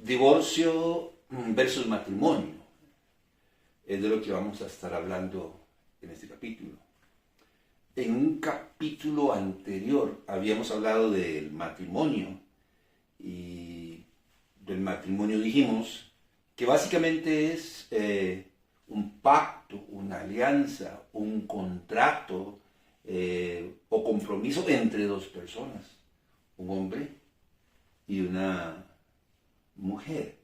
Divorcio versus matrimonio es de lo que vamos a estar hablando en este capítulo. En un capítulo anterior habíamos hablado del matrimonio y del matrimonio dijimos que básicamente es un pacto, una alianza, un contrato o compromiso entre dos personas, un hombre y una mujer.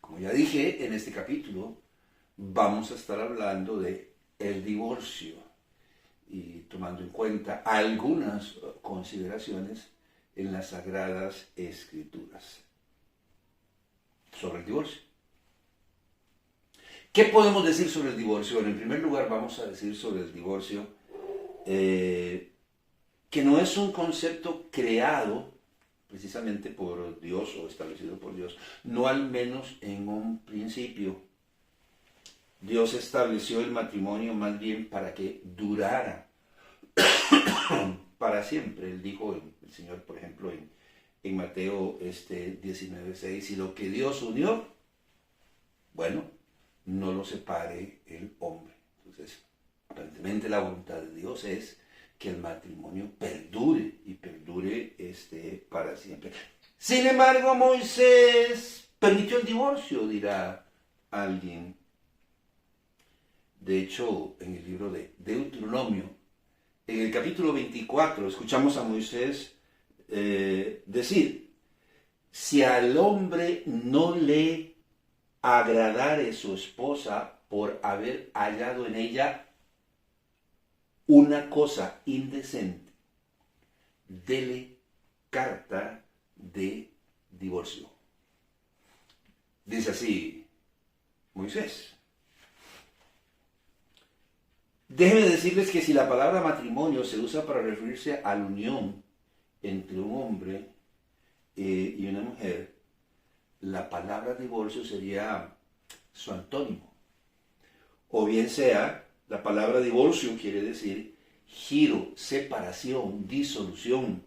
Como ya dije, en este capítulo vamos a estar hablando de el divorcio y tomando en cuenta algunas consideraciones en las Sagradas Escrituras sobre el divorcio. ¿Qué podemos decir sobre el divorcio? Bueno, en primer lugar vamos a decir sobre el divorcio que no es un concepto creado precisamente por Dios o establecido por Dios, no al menos en un principio. Dios estableció el matrimonio más bien para que durara para siempre. Él dijo, el Señor, por ejemplo, en Mateo 19:6, y lo que Dios unió, bueno, no lo separe el hombre. Entonces, aparentemente la voluntad de Dios es que el matrimonio perdure y perdure para siempre. Sin embargo, Moisés permitió el divorcio, dirá alguien. De hecho, en el libro de Deuteronomio, en el capítulo 24, escuchamos a Moisés decir, si al hombre no le agradare su esposa por haber hallado en ella una cosa indecente, dele carta de divorcio. Dice así Moisés. Déjenme decirles que si la palabra matrimonio se usa para referirse a la unión entre un hombre y una mujer, la palabra divorcio sería su antónimo. O bien sea, la palabra divorcio quiere decir giro, separación, disolución,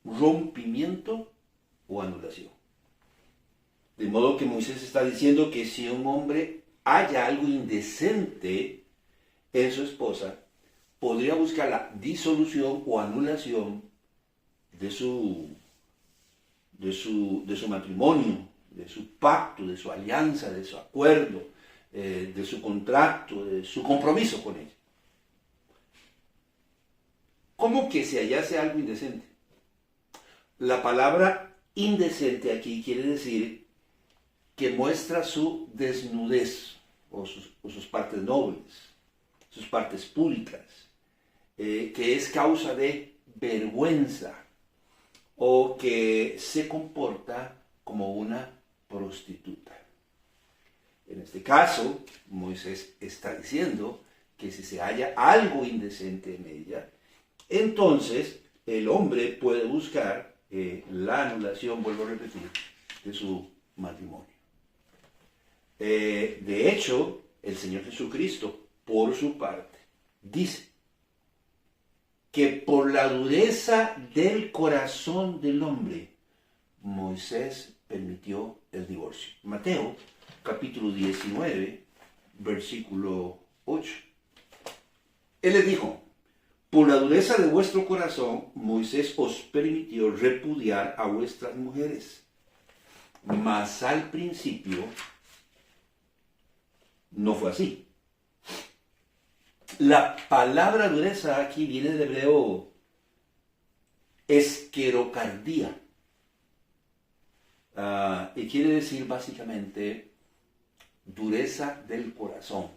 rompimiento o anulación. De modo que Moisés está diciendo que si un hombre haya algo indecente en su esposa, podría buscar la disolución o anulación de su matrimonio, de su pacto, de su alianza, de su acuerdo, de su contrato, de su compromiso con ella. ¿Cómo que se hallase algo indecente? La palabra indecente aquí quiere decir que muestra su desnudez o sus partes nobles, sus partes públicas, que es causa de vergüenza o que se comporta como una prostituta. En este caso, Moisés está diciendo que si se halla algo indecente en ella, entonces el hombre puede buscar la anulación, vuelvo a repetir, de su matrimonio. De hecho, el Señor Jesucristo, por su parte, dice que por la dureza del corazón del hombre, Moisés permitió el divorcio. Mateo, capítulo 19, versículo 8. Él les dijo, por la dureza de vuestro corazón, Moisés os permitió repudiar a vuestras mujeres. Mas al principio no fue así. La palabra dureza aquí viene del hebreo esquerocardía. Y quiere decir básicamente dureza del corazón.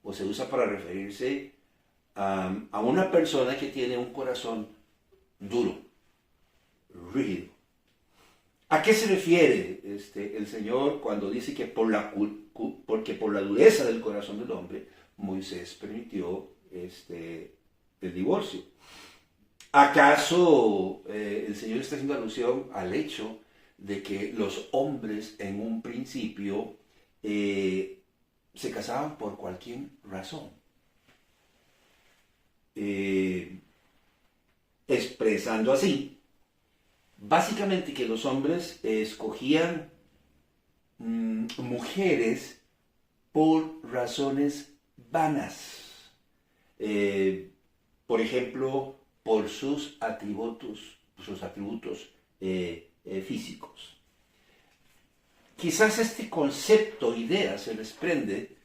O se usa para referirse a una persona que tiene un corazón duro, rígido. ¿A qué se refiere el Señor cuando dice que porque por la dureza del corazón del hombre, Moisés permitió el divorcio? ¿Acaso el Señor está haciendo alusión al hecho de que los hombres en un principio se casaban por cualquier razón? Expresando así, básicamente que los hombres escogían mujeres por razones vanas. Por ejemplo, por sus atributos físicos. Quizás este concepto, idea, se desprende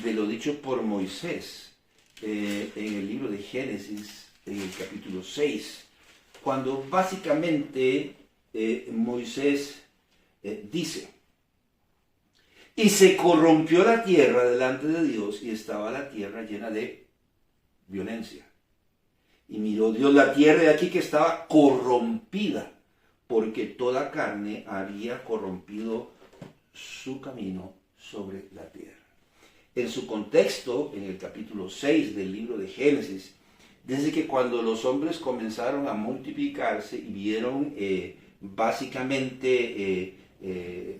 de lo dicho por Moisés en el libro de Génesis, en el capítulo 6, cuando básicamente Moisés dice: y se corrompió la tierra delante de Dios, y estaba la tierra llena de violencia. Y miró Dios la tierra, y aquí que estaba corrompida, porque toda carne había corrompido su camino sobre la tierra. En su contexto, en el capítulo 6 del libro de Génesis, dice que cuando los hombres comenzaron a multiplicarse y vieron básicamente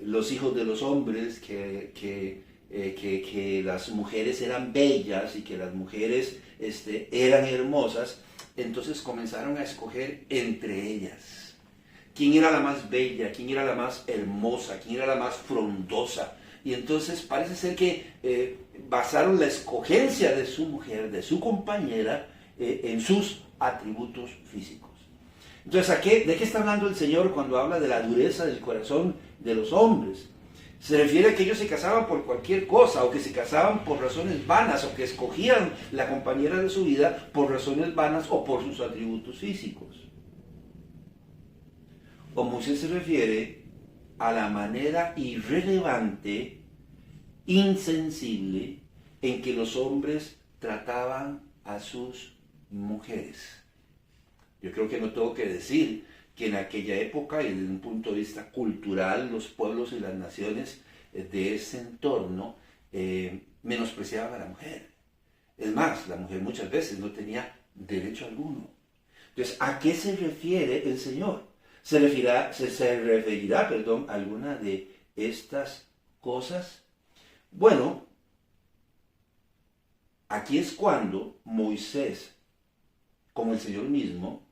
los hijos de los hombres que las mujeres eran bellas y que las mujeres eran hermosas, entonces comenzaron a escoger entre ellas quién era la más bella, quién era la más hermosa, quién era la más frondosa. Y entonces parece ser que basaron la escogencia de su mujer, de su compañera, en sus atributos físicos. Entonces, ¿de qué está hablando el Señor cuando habla de la dureza del corazón de los hombres? Se refiere a que ellos se casaban por cualquier cosa, o que se casaban por razones vanas, o que escogían la compañera de su vida por razones vanas o por sus atributos físicos. O Moisés se refiere a la manera irrelevante, insensible, en que los hombres trataban a sus mujeres. Yo creo que no tengo que decir que en aquella época, y desde un punto de vista cultural, los pueblos y las naciones de ese entorno menospreciaban a la mujer. Es más, la mujer muchas veces no tenía derecho alguno. Entonces, ¿a qué se refiere el Señor? ¿Se referirá a alguna de estas cosas? Bueno, aquí es cuando Moisés, como el Señor mismo,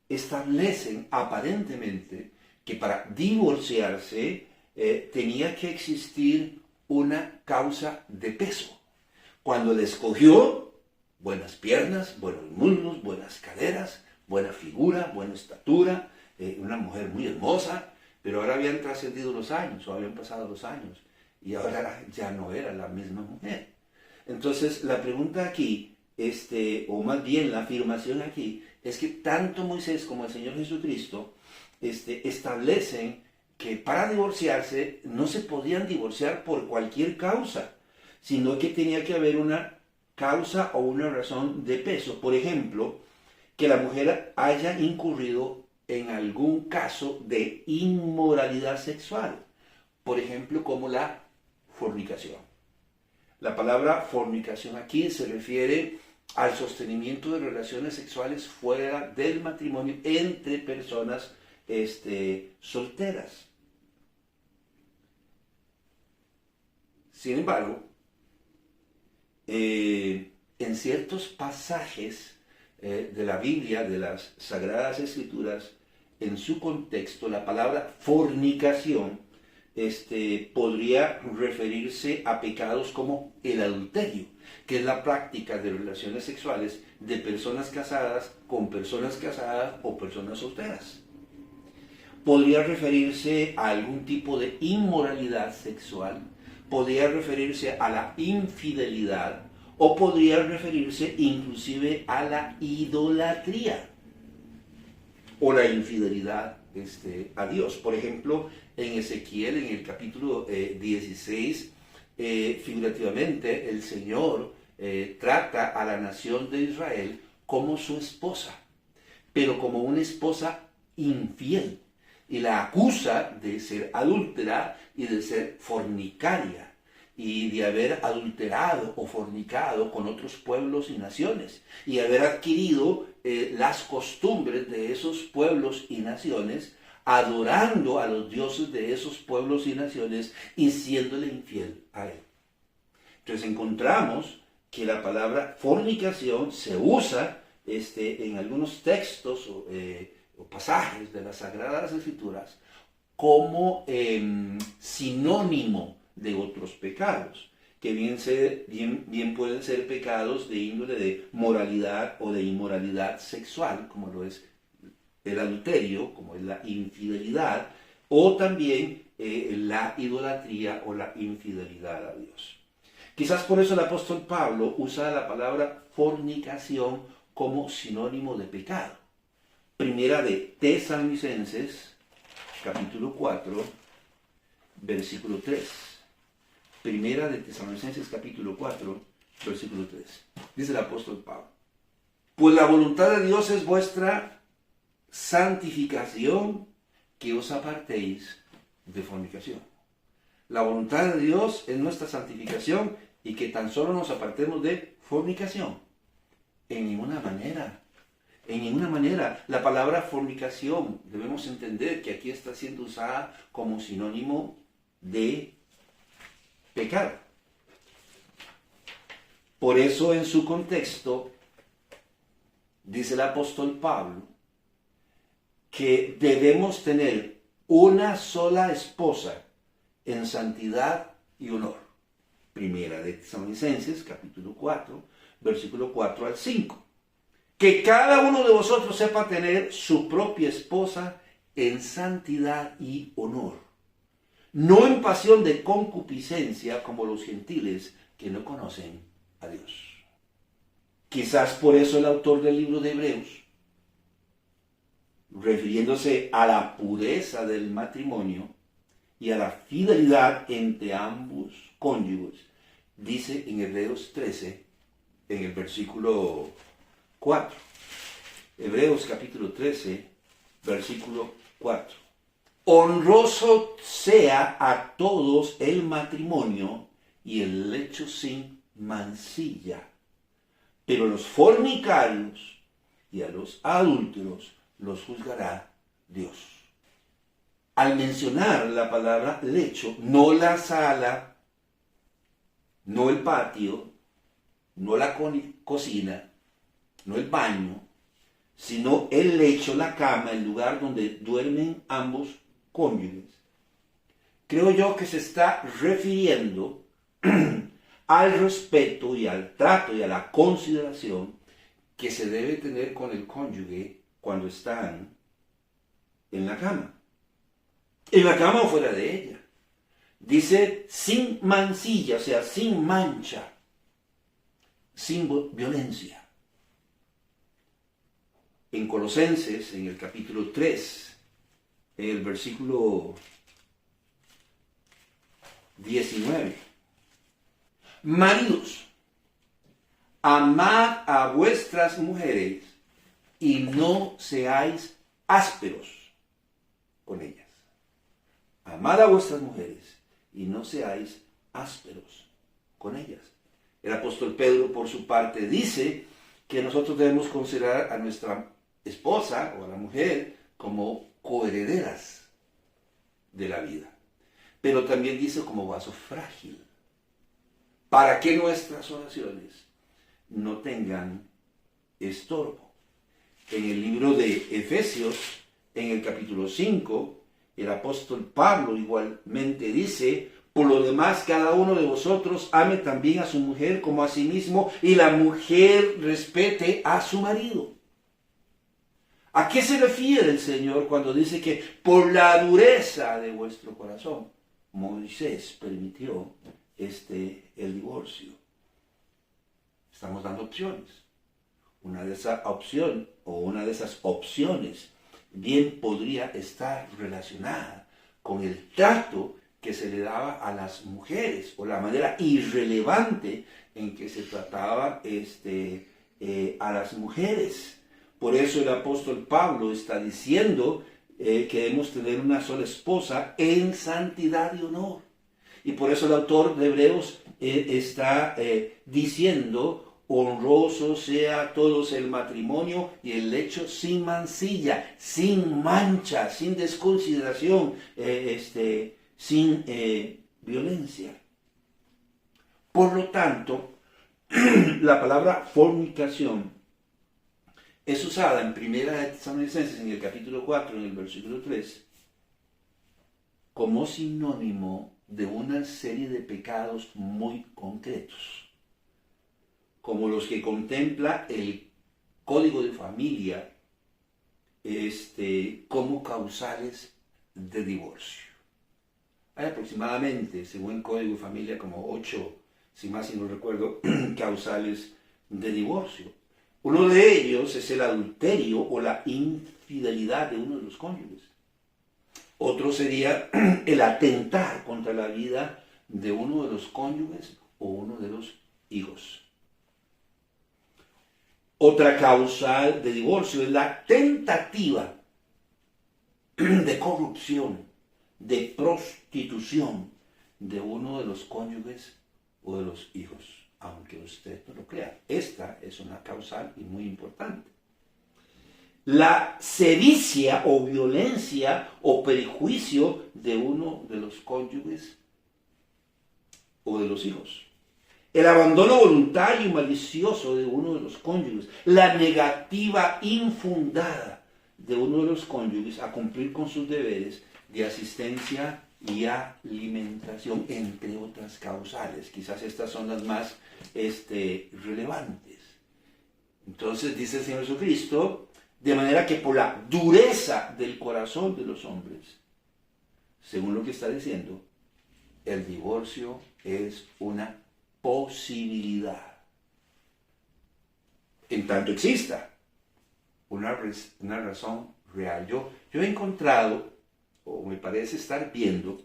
establecen aparentemente que para divorciarse tenía que existir una causa de peso. Cuando le escogió, buenas piernas, buenos muslos, buenas caderas, buena figura, buena estatura, una mujer muy hermosa, pero ahora habían trascendido los años, o habían pasado los años, y ahora ya no era la misma mujer. Entonces, la pregunta aquí, o más bien la afirmación aquí, es que tanto Moisés como el Señor Jesucristo establecen que para divorciarse no se podían divorciar por cualquier causa, sino que tenía que haber una causa o una razón de peso. Por ejemplo, que la mujer haya incurrido en algún caso de inmoralidad sexual, por ejemplo, como la fornicación. La palabra fornicación aquí se refiere al sostenimiento de relaciones sexuales fuera del matrimonio entre personas solteras. Sin embargo, en ciertos pasajes de la Biblia, de las Sagradas Escrituras, en su contexto, la palabra fornicación podría referirse a pecados como el adulterio, que es la práctica de relaciones sexuales de personas casadas con personas casadas o personas solteras. Podría referirse a algún tipo de inmoralidad sexual, podría referirse a la infidelidad, o podría referirse inclusive a la idolatría o la infidelidad a Dios. Por ejemplo, en Ezequiel, en el capítulo 16, figurativamente el Señor trata a la nación de Israel como su esposa, pero como una esposa infiel, y la acusa de ser adúltera y de ser fornicaria, y de haber adulterado o fornicado con otros pueblos y naciones, y haber adquirido las costumbres de esos pueblos y naciones, adorando a los dioses de esos pueblos y naciones y siéndole infiel a él. Entonces encontramos que la palabra fornicación se usa en algunos textos o o pasajes de las Sagradas Escrituras como sinónimo de otros pecados, que bien pueden ser pecados de índole de moralidad o de inmoralidad sexual, como lo es el adulterio, como es la infidelidad, o también la idolatría o la infidelidad a Dios. Quizás por eso el apóstol Pablo usa la palabra fornicación como sinónimo de pecado. Primera de Tesalonicenses, capítulo 4, versículo 3. Primera de Tesalonicenses, capítulo 4, versículo 3. Dice el apóstol Pablo: pues la voluntad de Dios es vuestra santificación, que os apartéis de fornicación. La voluntad de Dios es nuestra santificación y que tan solo nos apartemos de fornicación. En ninguna manera. En ninguna manera. La palabra fornicación debemos entender que aquí está siendo usada como sinónimo de pecado. Por eso en su contexto dice el apóstol Pablo que debemos tener una sola esposa en santidad y honor. Primera de Tesalonicenses, capítulo 4, versículo 4 al 5. Que cada uno de vosotros sepa tener su propia esposa en santidad y honor, no en pasión de concupiscencia como los gentiles que no conocen a Dios. Quizás por eso el autor del libro de Hebreos, refiriéndose a la pureza del matrimonio y a la fidelidad entre ambos cónyuges, dice en Hebreos 13, en el versículo 4. Hebreos capítulo 13, versículo 4. Honroso sea a todos el matrimonio y el lecho sin mancilla, pero los fornicarios y a los adúlteros los juzgará Dios. Al mencionar la palabra lecho, no la sala, no el patio, no la cocina, no el baño, sino el lecho, la cama, el lugar donde duermen ambos cónyuges, creo yo que se está refiriendo al respeto y al trato y a la consideración que se debe tener con el cónyuge cuando están en la cama. En la cama o fuera de ella. Dice sin mancilla, o sea, sin mancha, sin violencia. En Colosenses, en el capítulo 3, en el versículo 19. Maridos, amad a vuestras mujeres y no seáis ásperos con ellas. Amad a vuestras mujeres y no seáis ásperos con ellas. El apóstol Pedro, por su parte, dice que nosotros debemos considerar a nuestra esposa o a la mujer como coherederas de la vida. Pero también dice como vaso frágil, para que nuestras oraciones no tengan estorbo. En el libro de Efesios, en el capítulo 5, el apóstol Pablo igualmente dice: por lo demás, cada uno de vosotros ame también a su mujer como a sí mismo, y la mujer respete a su marido. ¿A qué se refiere el Señor cuando dice que por la dureza de vuestro corazón Moisés permitió el divorcio? Estamos dando opciones. Una de esas opciones bien podría estar relacionada con el trato que se le daba a las mujeres o la manera irrelevante en que se trataba a las mujeres. Por eso el apóstol Pablo está diciendo que debemos tener una sola esposa en santidad y honor. Y por eso el autor de Hebreos está diciendo: honroso sea a todos el matrimonio y el lecho sin mancilla, sin mancha, sin desconsideración, sin violencia. Por lo tanto, la palabra fornicación es usada en Primera de Tesalonicenses, en el capítulo 4, en el versículo 3, como sinónimo de una serie de pecados muy concretos, como los que contempla el Código de Familia, como causales de divorcio. Hay aproximadamente, según el Código de Familia, como 8, si más si no recuerdo, causales de divorcio. Uno de ellos es el adulterio o la infidelidad de uno de los cónyuges. Otro sería el atentar contra la vida de uno de los cónyuges o uno de los hijos. Otra causal de divorcio es la tentativa de corrupción, de prostitución de uno de los cónyuges o de los hijos, aunque usted no lo crea. Esta es una causal y muy importante. La sevicia o violencia o perjuicio de uno de los cónyuges o de los hijos. El abandono voluntario y malicioso de uno de los cónyuges. La negativa infundada de uno de los cónyuges a cumplir con sus deberes de asistencia y alimentación, entre otras causales. Quizás estas son las más relevantes. Entonces dice el Señor Jesucristo, de manera que por la dureza del corazón de los hombres, según lo que está diciendo, el divorcio es una posibilidad. En tanto exista una razón real. Yo he encontrado, o me parece estar viendo,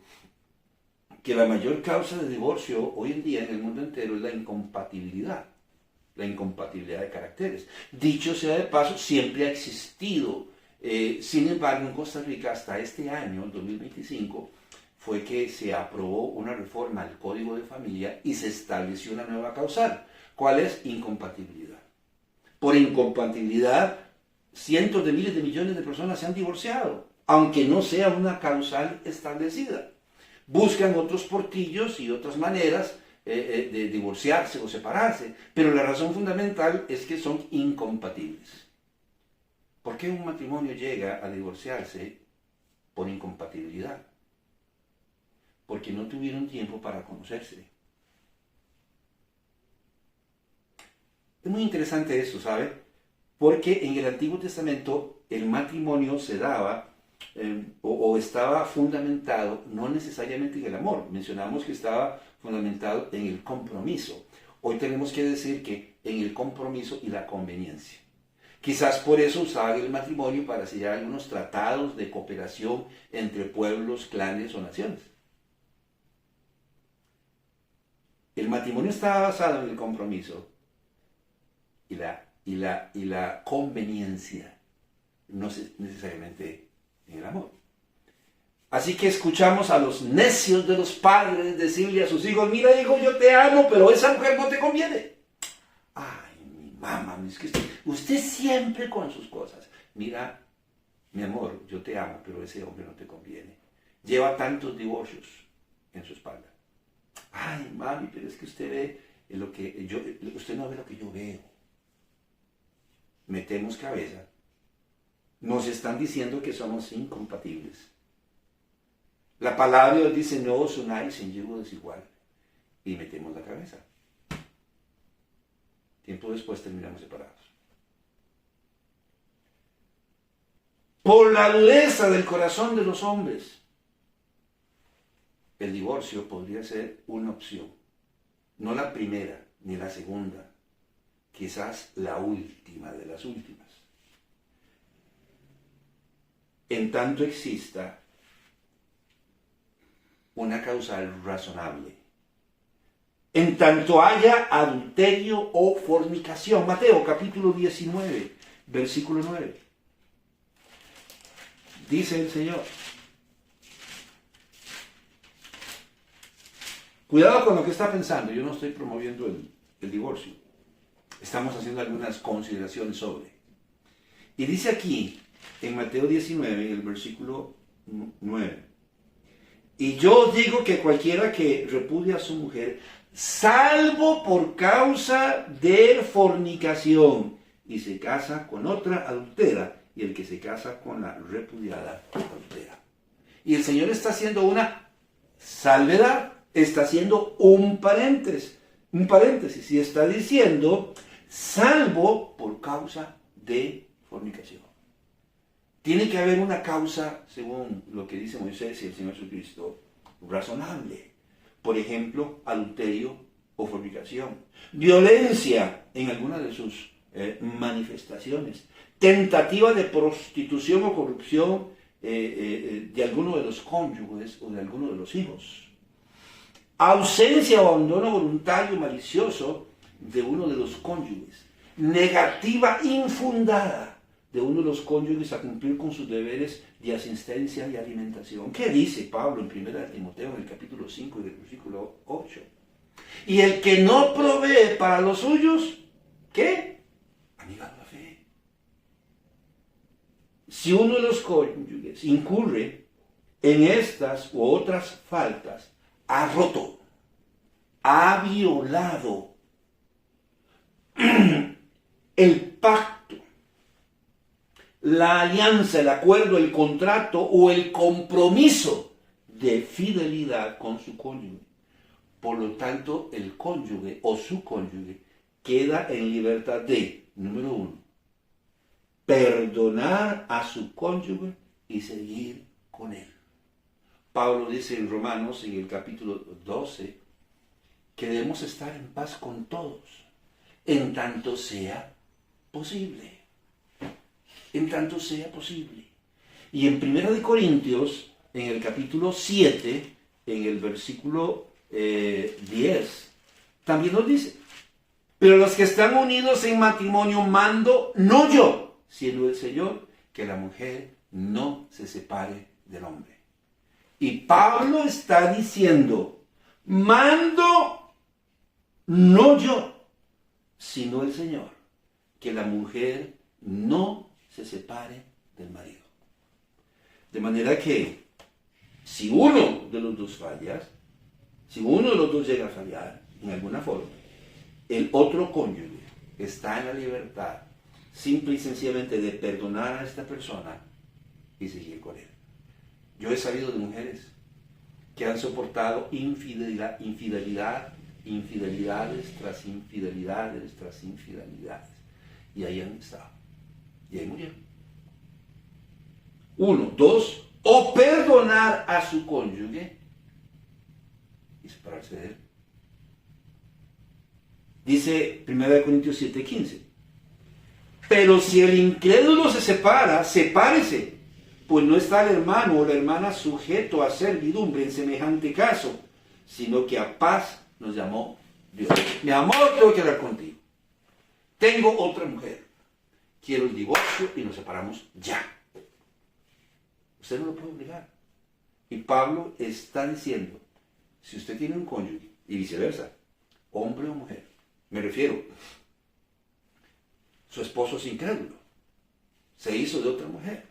que la mayor causa de divorcio hoy en día en el mundo entero es la incompatibilidad de caracteres. Dicho sea de paso, siempre ha existido. Sin embargo, en Costa Rica hasta este año, 2025, fue que se aprobó una reforma al Código de Familia y se estableció una nueva causal. ¿Cuál es? Incompatibilidad. Por incompatibilidad, cientos de miles de millones de personas se han divorciado, aunque no sea una causal establecida. Buscan otros portillos y otras maneras de divorciarse o separarse, pero la razón fundamental es que son incompatibles. ¿Por qué un matrimonio llega a divorciarse por incompatibilidad? Porque no tuvieron tiempo para conocerse. Es muy interesante eso, ¿sabe? Porque en el Antiguo Testamento el matrimonio se daba o estaba fundamentado no necesariamente en el amor. Mencionamos que estaba fundamentado en el compromiso. Hoy tenemos que decir que en el compromiso y la conveniencia. Quizás por eso usaban el matrimonio para sellar algunos tratados de cooperación entre pueblos, clanes o naciones. El matrimonio estaba basado en el compromiso y la conveniencia, no necesariamente en el amor. Así que escuchamos a los necios de los padres decirle a sus hijos, mira hijo, yo te amo, pero esa mujer no te conviene. Ay, mi mamá, es que usted siempre con sus cosas. Mira, mi amor, yo te amo, pero ese hombre no te conviene. Lleva tantos divorcios en su espalda. Ay, mami, pero es que usted ve usted no ve lo que yo veo. Metemos cabeza. Nos están diciendo que somos incompatibles. La palabra de Dios dice, no os unáis en yugo desigual. Y metemos la cabeza. Tiempo después terminamos separados. Por la dureza del corazón de los hombres, el divorcio podría ser una opción. No la primera ni la segunda. Quizás la última de las últimas. En tanto exista una causal razonable. En tanto haya adulterio o fornicación. Mateo capítulo 19, versículo 9. Dice el Señor. Cuidado con lo que está pensando. Yo no estoy promoviendo el divorcio. Estamos haciendo algunas consideraciones sobre. Y dice aquí, en Mateo 19, en el versículo 9. Y yo os digo que cualquiera que repudia a su mujer, salvo por causa de fornicación, y se casa con otra adultera, y el que se casa con la repudiada adultera. Y el Señor está haciendo una salvedad, está haciendo un paréntesis, y está diciendo, salvo por causa de fornicación. Tiene que haber una causa, según lo que dice Moisés y el Señor Jesucristo, razonable. Por ejemplo, adulterio o fornicación, violencia en alguna de sus manifestaciones, tentativa de prostitución o corrupción de alguno de los cónyuges o de alguno de los hijos, ausencia o abandono voluntario malicioso de uno de los cónyuges, negativa infundada de uno de los cónyuges a cumplir con sus deberes de asistencia y alimentación. ¿Qué dice Pablo en 1 Timoteo en el capítulo 5 y el versículo 8? Y el que no provee para los suyos, ¿qué? Ha negado la fe. Si uno de los cónyuges incurre en estas u otras faltas, ha roto, ha violado el pacto, la alianza, el acuerdo, el contrato o el compromiso de fidelidad con su cónyuge. Por lo tanto, el cónyuge o su cónyuge queda en libertad de, número 1, perdonar a su cónyuge y seguir con él. Pablo dice en Romanos, en el capítulo 12, que debemos estar en paz con todos, en tanto sea posible. En tanto sea posible. Y en 1 Corintios, en el capítulo 7, en el versículo 10, también nos dice, pero los que están unidos en matrimonio mando, no yo, sino el Señor, que la mujer no se separe del hombre. Y Pablo está diciendo, mando, no yo, sino el Señor, que la mujer no se separe del marido. De manera que, si uno de los dos falla, si uno de los dos llega a fallar, en alguna forma, el otro cónyuge está en la libertad, simple y sencillamente de perdonar a esta persona y seguir con él. Yo he sabido de mujeres que han soportado infidelidades tras infidelidades tras infidelidades. Y ahí han estado. Y ahí murieron. 1, 2, o perdonar a su cónyuge y separarse de él. Dice 1 Corintios 7:15. Pero si el incrédulo se separa, sepárese, pues no está el hermano o la hermana sujeto a servidumbre en semejante caso, sino que a paz nos llamó Dios. Mi amor, tengo que hablar contigo. Tengo otra mujer. Quiero el divorcio y nos separamos ya. Usted no lo puede obligar. Y Pablo está diciendo, si usted tiene un cónyuge, y viceversa, hombre o mujer, me refiero, su esposo es incrédulo, se hizo de otra mujer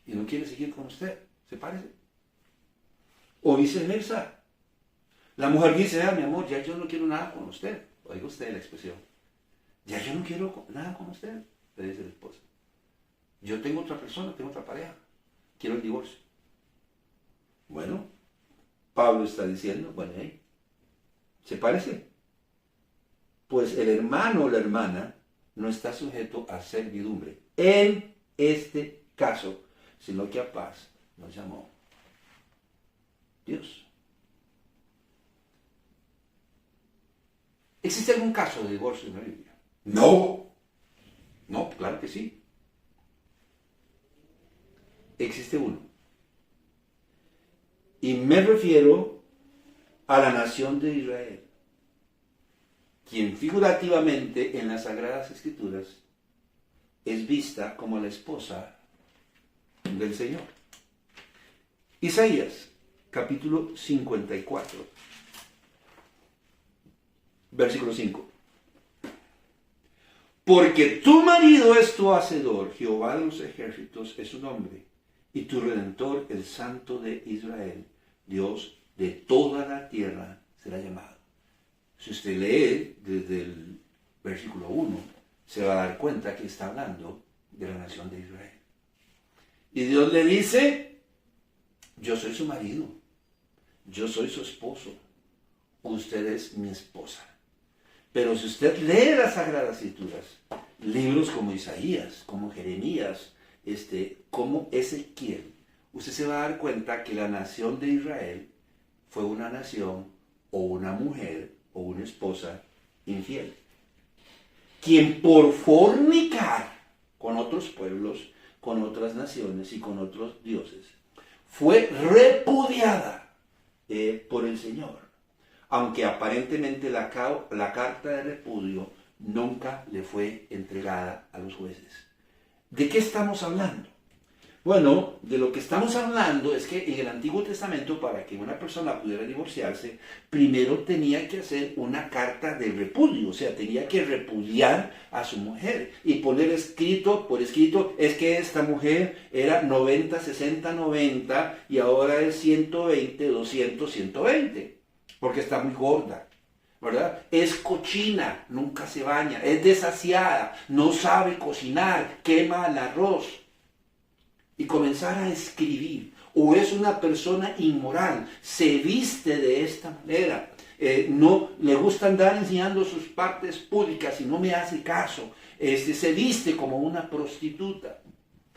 y no quiere seguir con usted, sepárese. O viceversa, la mujer dice, mi amor, ya yo no quiero nada con usted. Oiga usted la expresión, ya yo no quiero nada con usted, le dice el esposo. Yo tengo otra persona, tengo otra pareja, quiero el divorcio. Bueno, Pablo está diciendo, bueno, sepárese. Pues el hermano o la hermana no está sujeto a servidumbre en este caso, sino que a paz nos llamó Dios. ¿Existe algún caso de divorcio en la Biblia? No, claro que sí. Existe uno. Y me refiero a la nación de Israel, quien figurativamente en las Sagradas Escrituras es vista como la esposa del Señor. Isaías, capítulo 54, versículo 5. Porque tu marido es tu hacedor, Jehová de los ejércitos es su nombre, y tu Redentor, el Santo de Israel, Dios de toda la tierra será llamado. Si usted lee desde el versículo 1, se va a dar cuenta que está hablando de la nación de Israel. Y Dios le dice, yo soy su marido, yo soy su esposo, usted es mi esposa. Pero si usted lee las Sagradas Escrituras, libros como Isaías, como Jeremías, como Ezequiel, usted se va a dar cuenta que la nación de Israel fue una nación o una mujer o una esposa infiel, quien por fornicar con otros pueblos, con otras naciones y con otros dioses, fue repudiada por el Señor, aunque aparentemente la carta de repudio nunca le fue entregada a los jueces. ¿De qué estamos hablando? Bueno, de lo que estamos hablando es que en el Antiguo Testamento, para que una persona pudiera divorciarse, primero tenía que hacer una carta de repudio, o sea, tenía que repudiar a su mujer y poner por escrito, es que esta mujer era 90, 60, 90 y ahora es 120, 200, 120, porque está muy gorda, ¿verdad? Es cochina, nunca se baña, es desasiada, no sabe cocinar, quema el arroz. Y comenzar a escribir, o es una persona inmoral, se viste de esta manera, no le gusta andar enseñando sus partes públicas y no me hace caso, se viste como una prostituta.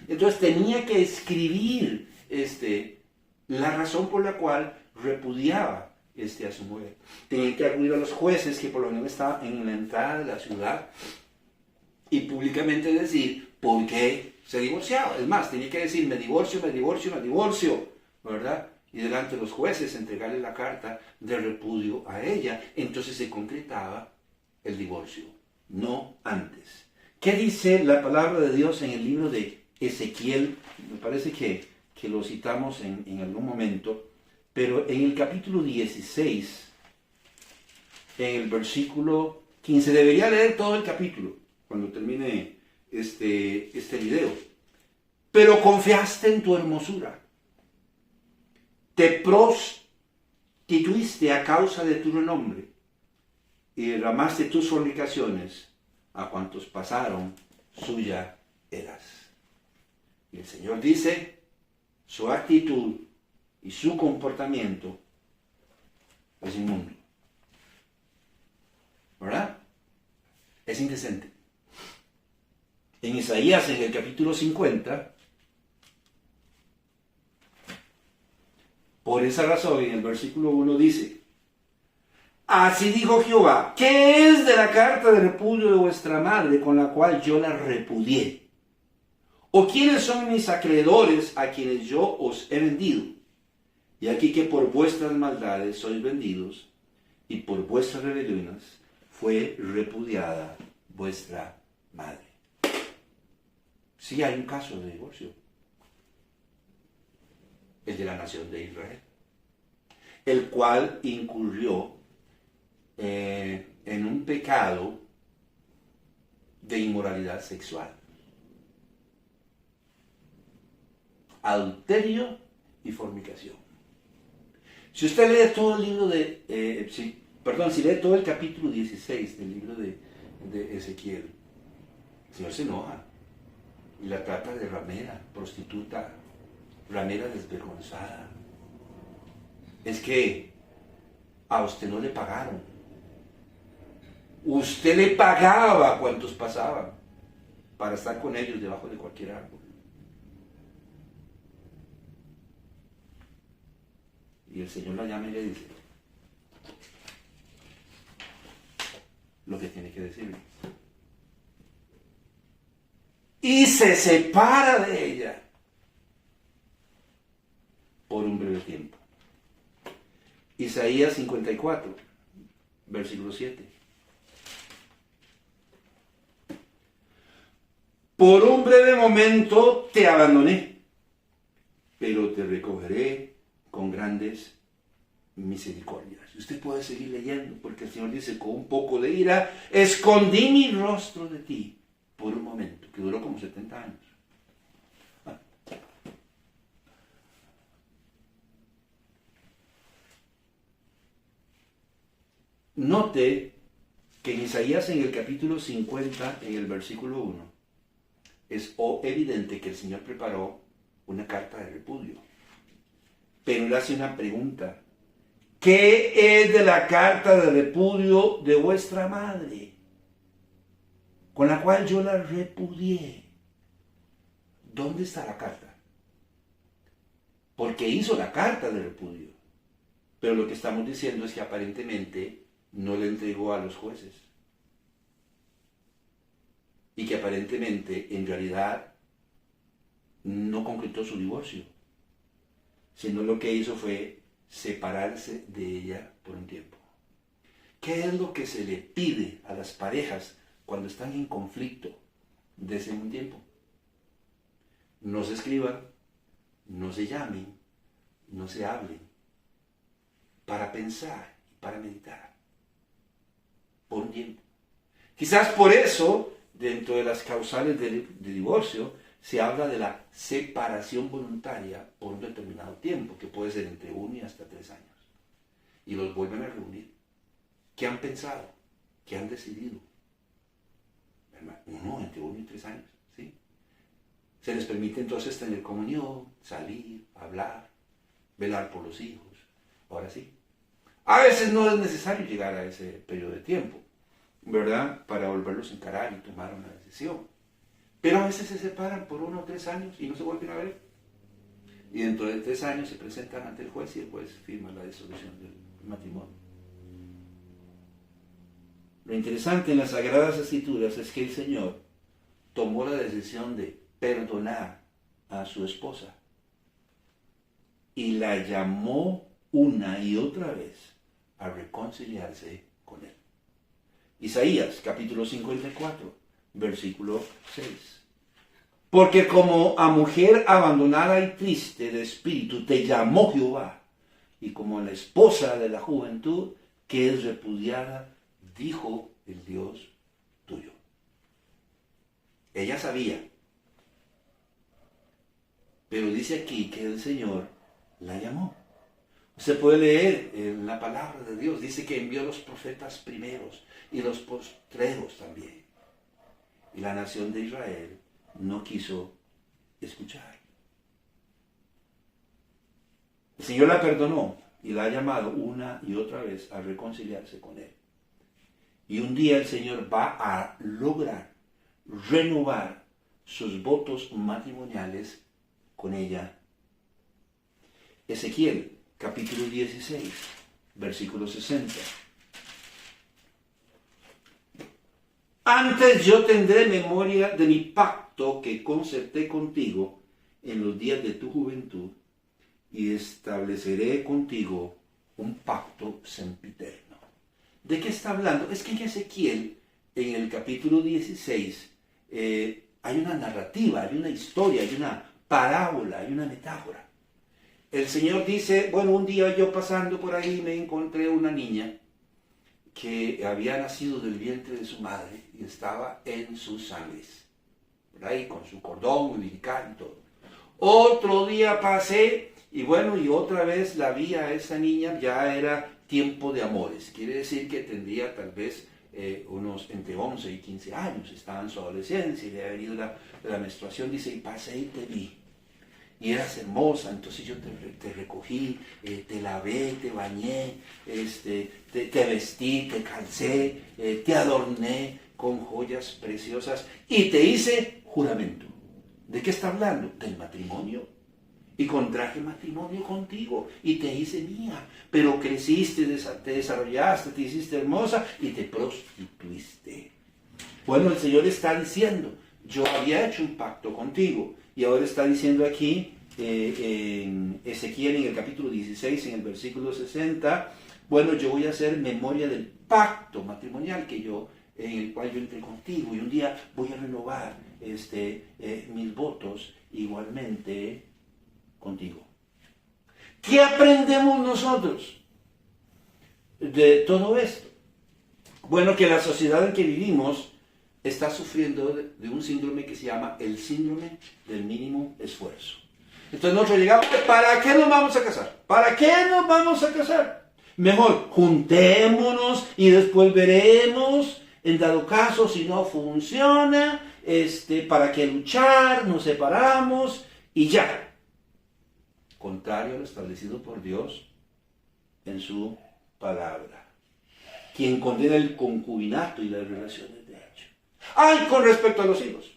Entonces tenía que escribir la razón por la cual repudiaba a su mujer. Tenía que acudir a los jueces que por lo menos estaban en la entrada de la ciudad y públicamente decir por qué se divorciaba. Es más, tenía que decir, me divorcio, ¿verdad? Y delante de los jueces entregarle la carta de repudio a ella. Entonces se concretaba el divorcio, no antes. ¿Qué dice la palabra de Dios en el libro de Ezequiel? Me parece que lo citamos en algún momento, pero en el capítulo 16, en el versículo 15, debería leer todo el capítulo cuando termine este video. Pero confiaste en tu hermosura, te prostituiste a causa de tu renombre y derramaste tus fornicaciones a cuantos pasaron, suya eras. Y el Señor dice, su actitud y su comportamiento es inmundo, ¿verdad? Es indecente. En Isaías, en el capítulo 50, por esa razón, en el versículo 1 dice, así dijo Jehová, ¿qué es de la carta de repudio de vuestra madre con la cual yo la repudié? ¿O quiénes son mis acreedores a quienes yo os he vendido? Y aquí que por vuestras maldades sois vendidos, y por vuestras rebeliones fue repudiada vuestra madre. Sí hay un caso de divorcio, el de la nación de Israel, el cual incurrió en un pecado de inmoralidad sexual, adulterio y fornicación. Si usted lee todo el libro si lee todo el capítulo 16 del libro de Ezequiel, el Señor se enoja y la trata de ramera, prostituta, ramera desvergonzada. Es que a usted no le pagaron. Usted le pagaba a cuantos pasaban para estar con ellos debajo de cualquier árbol. Y el Señor la llama y le dice lo que tiene que decirle. Y se separa de ella por un breve tiempo. Isaías 54, versículo 7. Por un breve momento te abandoné, pero te recogeré con grandes misericordias. Usted puede seguir leyendo, porque el Señor dice, con un poco de ira, escondí mi rostro de ti por un momento, que duró como 70 años. Note que en Isaías en el capítulo 50, en el versículo 1, es evidente que el Señor preparó una carta de repudio. Pero él hace una pregunta. ¿Qué es de la carta de repudio de vuestra madre, con la cual yo la repudié? ¿Dónde está la carta? Porque hizo la carta de repudio. Pero lo que estamos diciendo es que aparentemente no le entregó a los jueces. Y que aparentemente, en realidad, no concretó su divorcio. Sino lo que hizo fue separarse de ella por un tiempo. ¿Qué es lo que se le pide a las parejas cuando están en conflicto desde un tiempo? No se escriban, no se llamen, no se hablen, para pensar y para meditar, por un tiempo. Quizás por eso, dentro de las causales de divorcio, se habla de la separación voluntaria por un determinado tiempo, que puede ser entre 1 y hasta 3 años. Y los vuelven a reunir. ¿Qué han pensado? ¿Qué han decidido? Entre 1 y 3 años, ¿sí? Se les permite entonces tener comunión, salir, hablar, velar por los hijos. Ahora sí. A veces no es necesario llegar a ese periodo de tiempo, ¿verdad? Para volverlos a encarar y tomar una decisión. Pero a veces se separan por 1 o 3 años y no se vuelven a ver. Y dentro de 3 años se presentan ante el juez y el juez firma la disolución del matrimonio. Lo interesante en las Sagradas Escrituras es que el Señor tomó la decisión de perdonar a su esposa y la llamó una y otra vez a reconciliarse con él. Isaías capítulo 54, versículo 6. Porque como a mujer abandonada y triste de espíritu te llamó Jehová, y como a la esposa de la juventud que es repudiada, dijo el Dios tuyo. Ella sabía, pero dice aquí que el Señor la llamó. Usted puede leer en la palabra de Dios, dice que envió los profetas primeros y los postreros también. Y la nación de Israel no quiso escuchar. El Señor la perdonó y la ha llamado una y otra vez a reconciliarse con Él. Y un día el Señor va a lograr renovar sus votos matrimoniales con ella. Ezequiel, capítulo 16, versículo 60. Antes yo tendré memoria de mi pacto que concerté contigo en los días de tu juventud y estableceré contigo un pacto sempiterno. ¿De qué está hablando? Es que en Ezequiel, en el capítulo 16, hay una narrativa, hay una historia, hay una parábola, hay una metáfora. El Señor dice, bueno, un día yo pasando por ahí me encontré una niña que había nacido del vientre de su madre y estaba en sus sangres, por ahí con su cordón umbilical y todo. Otro día pasé y bueno, y otra vez la vi a esa niña, ya era tiempo de amores, quiere decir que tendría tal vez unos entre 11 y 15 años, estaba en su adolescencia y le había venido la menstruación, dice, y pasé y te vi. Y eras hermosa, entonces yo te recogí, te lavé, te bañé, te vestí, te calcé, te adorné con joyas preciosas y te hice juramento. ¿De qué está hablando? Del matrimonio. Y contraje matrimonio contigo y te hice mía, pero creciste, te desarrollaste, te hiciste hermosa y te prostituiste. Bueno, el Señor está diciendo, yo había hecho un pacto contigo. Y ahora está diciendo aquí, en Ezequiel, en el capítulo 16, en el versículo 60, bueno, yo voy a hacer memoria del pacto matrimonial en el cual yo entré contigo, y un día voy a renovar mis votos igualmente contigo. ¿Qué aprendemos nosotros de todo esto? Bueno, que la sociedad en que vivimos está sufriendo de un síndrome que se llama el síndrome del mínimo esfuerzo. Entonces nosotros llegamos, ¿para qué nos vamos a casar? ¿Para qué nos vamos a casar? Mejor juntémonos y después veremos, en dado caso, si no funciona, para qué luchar, nos separamos y ya. Contrario a lo establecido por Dios en su palabra. Quien condena el concubinato y las relaciones de hecho. ¡Ay! Con respecto a los hijos.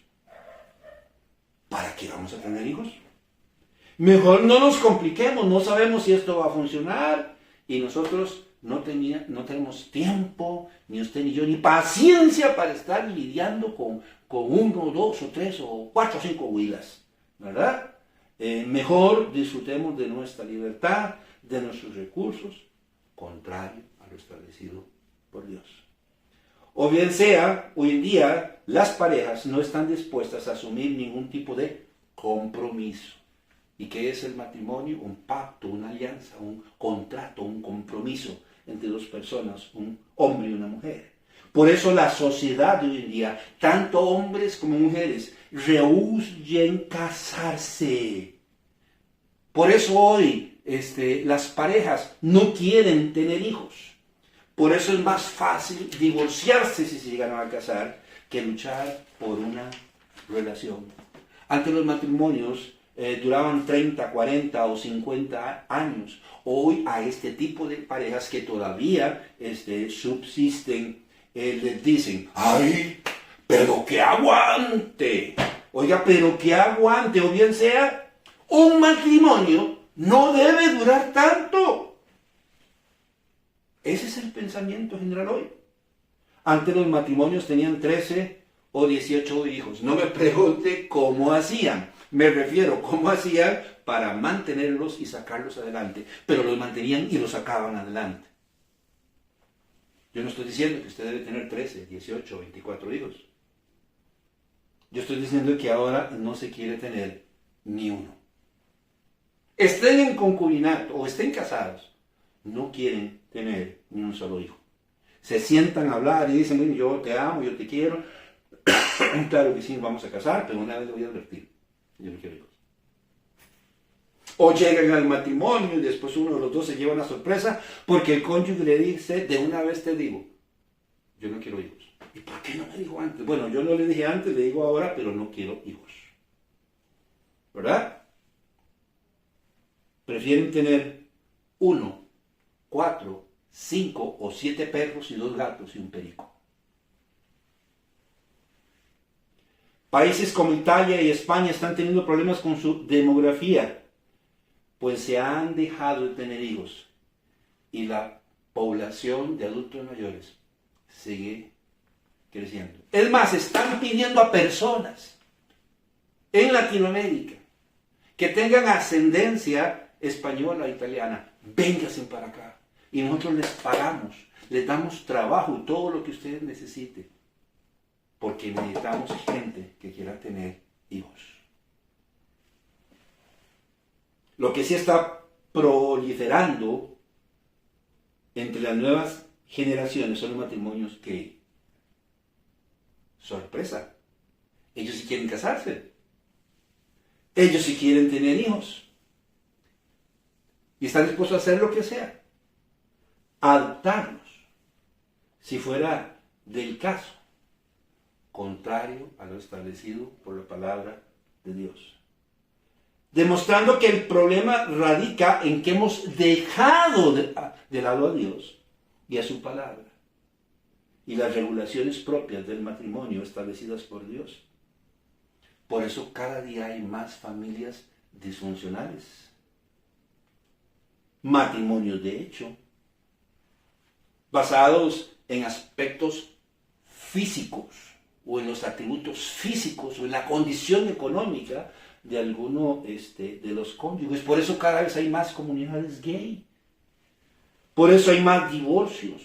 ¿Para qué vamos a tener hijos? Mejor no nos compliquemos, no sabemos si esto va a funcionar y nosotros no tenemos tiempo, ni usted ni yo, ni paciencia para estar lidiando con uno, dos o tres o cuatro o cinco huilas, ¿verdad? Mejor disfrutemos de nuestra libertad, de nuestros recursos, contrario a lo establecido por Dios. O bien sea, hoy en día las parejas no están dispuestas a asumir ningún tipo de compromiso. ¿Y qué es el matrimonio? Un pacto, una alianza, un contrato, un compromiso entre dos personas, un hombre y una mujer. Por eso la sociedad de hoy en día, tanto hombres como mujeres, rehúyen casarse. Por eso hoy las parejas no quieren tener hijos. Por eso es más fácil divorciarse si se llegan a casar que luchar por una relación. Antes los matrimonios duraban 30, 40 o 50 años. Hoy a este tipo de parejas que todavía subsisten, les dicen, ¡ay, pero que aguante! Oiga, pero que aguante, o bien sea, un matrimonio no debe durar tanto. Ese es el pensamiento general hoy. Antes los matrimonios tenían 13 o 18 hijos. No me pregunte cómo hacían. Me refiero cómo hacían para mantenerlos y sacarlos adelante. Pero los mantenían y los sacaban adelante. Yo no estoy diciendo que usted debe tener 13, 18, 24 hijos. Yo estoy diciendo que ahora no se quiere tener ni uno. Estén en concubinato o estén casados, no quieren tener ni un solo hijo. Se sientan a hablar y dicen, bueno, yo te amo, yo te quiero. Claro que sí, vamos a casar, pero una vez le voy a advertir, yo no quiero hijos. O llegan al matrimonio y después uno de los dos se lleva una sorpresa porque el cónyuge le dice, de una vez te digo, yo no quiero hijos. ¿Y por qué no me dijo antes? Bueno, yo no le dije antes, le digo ahora, pero no quiero hijos. ¿Verdad? Prefieren tener 1, 4, 5 o 7 perros y 2 gatos y un perico. Países como Italia y España están teniendo problemas con su demografía, pues se han dejado de tener hijos y la población de adultos mayores sigue creciendo. Es más, están pidiendo a personas en Latinoamérica que tengan ascendencia española o italiana, vénganse para acá y nosotros les pagamos, les damos trabajo y todo lo que ustedes necesiten, porque necesitamos gente que quiera tener hijos. Lo que sí está proliferando entre las nuevas generaciones son los matrimonios gay. Sorpresa, ellos sí quieren casarse, ellos sí quieren tener hijos y están dispuestos a hacer lo que sea, adoptarlos, si fuera del caso, contrario a lo establecido por la palabra de Dios. Demostrando que el problema radica en que hemos dejado de lado a Dios y a su palabra y las regulaciones propias del matrimonio establecidas por Dios. Por eso cada día hay más familias disfuncionales, matrimonios de hecho, basados en aspectos físicos o en los atributos físicos o en la condición económica de alguno de los cónyuges. Por eso cada vez hay más comunidades gay. Por eso hay más divorcios.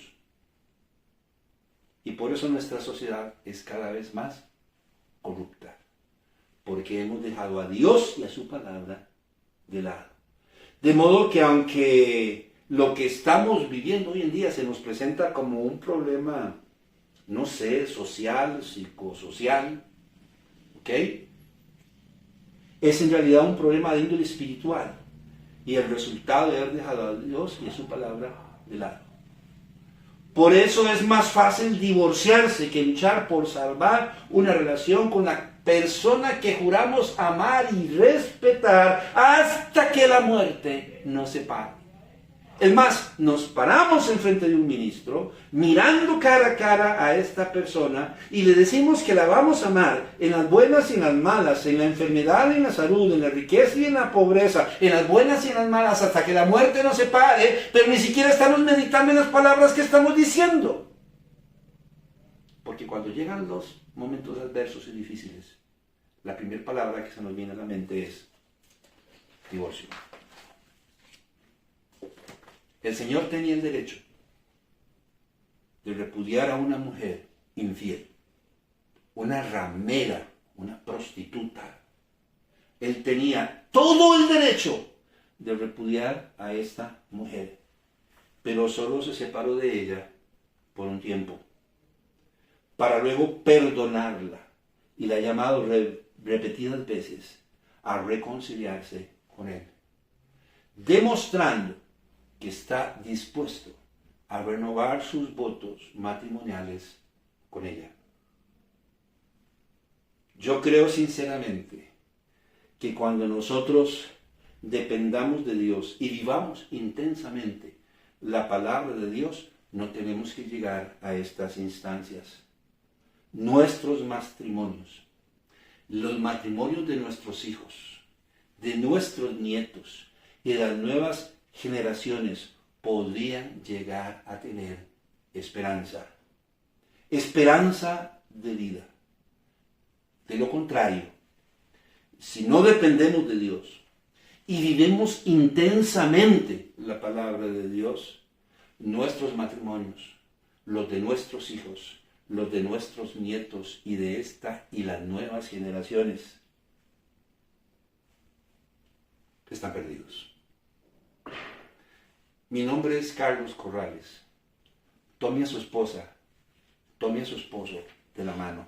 Y por eso nuestra sociedad es cada vez más corrupta. Porque hemos dejado a Dios y a su palabra de lado. De modo que aunque lo que estamos viviendo hoy en día se nos presenta como un problema, no sé, social, psicosocial, ¿ok? Es en realidad un problema de índole espiritual y el resultado de haber dejado a Dios y a su palabra de lado. Por eso es más fácil divorciarse que luchar por salvar una relación con la persona que juramos amar y respetar hasta que la muerte nos separe. Es más, nos paramos enfrente de un ministro, mirando cara a cara a esta persona y le decimos que la vamos a amar en las buenas y en las malas, en la enfermedad y en la salud, en la riqueza y en la pobreza, en las buenas y en las malas, hasta que la muerte nos separe, pero ni siquiera estamos meditando en las palabras que estamos diciendo. Porque cuando llegan los momentos adversos y difíciles, la primera palabra que se nos viene a la mente es divorcio. El Señor tenía el derecho de repudiar a una mujer infiel, una ramera, una prostituta. Él tenía todo el derecho de repudiar a esta mujer, pero solo se separó de ella por un tiempo, para luego perdonarla, y la ha llamado repetidas veces a reconciliarse con él, demostrando que está dispuesto a renovar sus votos matrimoniales con ella. Yo creo sinceramente que cuando nosotros dependamos de Dios y vivamos intensamente la palabra de Dios, no tenemos que llegar a estas instancias. Nuestros matrimonios, los matrimonios de nuestros hijos, de nuestros nietos y de las nuevas generaciones podrían llegar a tener esperanza de vida. De lo contrario, si no dependemos de Dios y vivimos intensamente la palabra de Dios, nuestros matrimonios, los de nuestros hijos, los de nuestros nietos y de esta y las nuevas generaciones están perdidos. Mi nombre es Carlos Corrales. Tome a su esposa, tome a su esposo de la mano.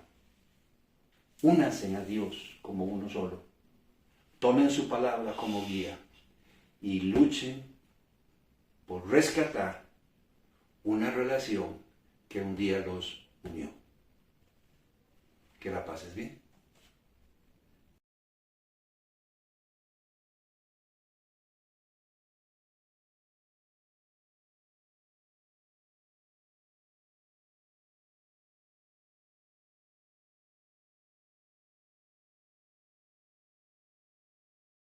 Únanse a Dios como uno solo. Tomen su palabra como guía y luchen por rescatar una relación que un día los unió. Que la pases bien.